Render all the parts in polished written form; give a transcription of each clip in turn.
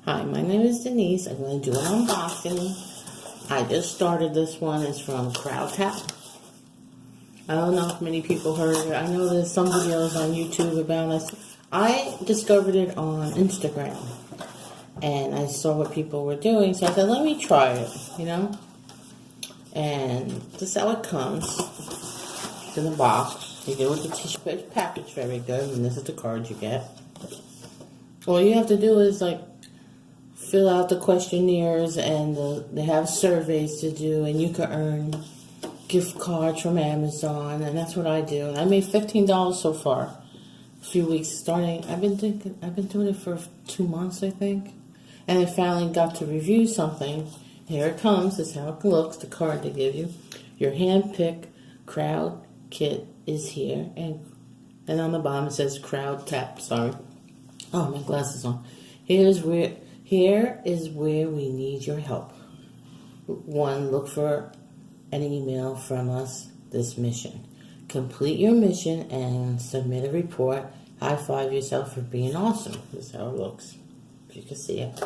Hi, my name is Denise. I'm going to do an unboxing. I just started this one. It's from Crowdtap. I don't know if many people heard of it. I know there's some videos on YouTube about this. I discovered it on Instagram. And I saw what people were doing. So I said, let me try it, And this is how it comes. It's in the box. You get with the tissue paper package, very good. And this is the card you get. All you have to do is fill out the questionnaires, and they have surveys to do, and you can earn gift cards from Amazon, and that's what I do. And I made $15 so far. A few weeks starting. I've been doing it for 2 months, I think. And I finally got to review something. Here it comes. This is how it looks. The card they give you. Your hand-picked crowd kit is here, and on the bottom it says Crowdtap. Sorry. Oh, my glasses on. Here is where we need your help. 1, look for an email from us, this mission. Complete your mission and submit a report. High five yourself for being awesome. This is how it looks. If you can see it.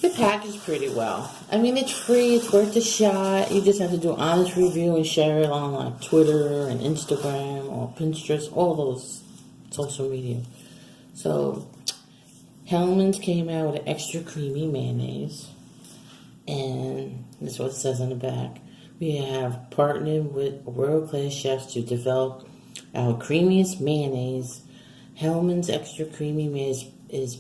The packaged pretty well. I mean, it's free. It's worth a shot. You just have to do an honest review and share it on Twitter and Instagram or Pinterest, all those social media. So, Hellmann's came out with an extra creamy mayonnaise, and this is what it says on the back. We have partnered with world-class chefs to develop our creamiest mayonnaise. Hellmann's extra creamy mayonnaise is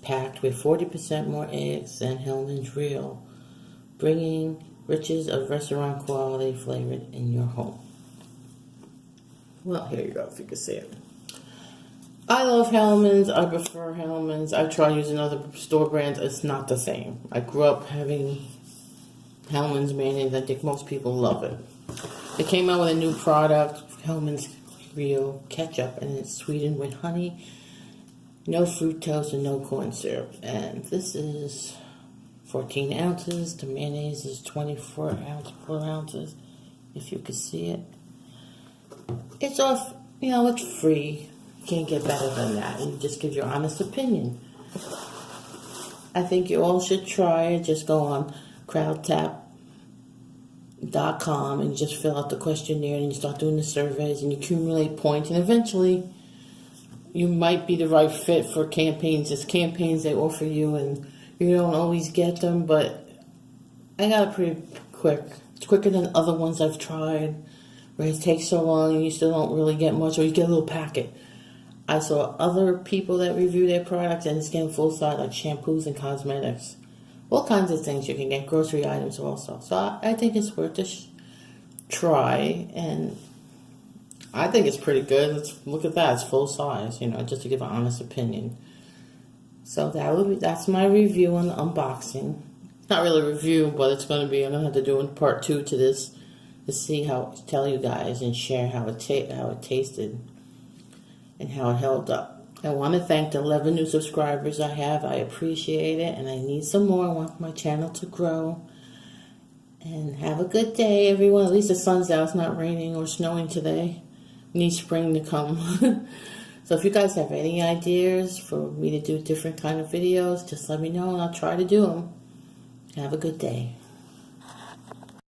packed with 40% more eggs than Hellmann's Real, bringing riches of restaurant quality flavor in your home. Well, here you go, if you can see it. I love Hellmann's. I prefer Hellmann's. I try using other store brands. It's not the same. I grew up having Hellmann's mayonnaise. I think most people love it. They came out with a new product, Hellmann's Real Ketchup, and it's sweetened with honey, no fructose, and no corn syrup. And this is 14 ounces. The mayonnaise is 4 ounces, if you can see it. It's off, it's free. Can't get better than that. You just give your honest opinion. I think you all should try it. Just go on crowdtap.com and just fill out the questionnaire, and you start doing the surveys and you accumulate points, and eventually you might be the right fit for campaigns. There's campaigns they offer you and you don't always get them, but I got it pretty quick. It's quicker than other ones I've tried where it takes so long and you still don't really get much, or you get a little packet. I saw other people that review their products, and it's getting full size, like shampoos and cosmetics. All kinds of things you can get, grocery items also. So I think it's worth a try, and I think it's pretty good. Look at that, it's full size, just to give an honest opinion. So that's my review and unboxing. Not really a review, but it's going to be, I'm going to have to do a part 2 to this to see tell you guys and share how it tasted and how it held up. I want to thank the 11 new subscribers I have. I appreciate it, and I need some more. I want my channel to grow. And have a good day, everyone. At least the sun's out. It's not raining or snowing today. We need spring to come. So if you guys have any ideas for me to do different kind of videos, just let me know, and I'll try to do them. Have a good day.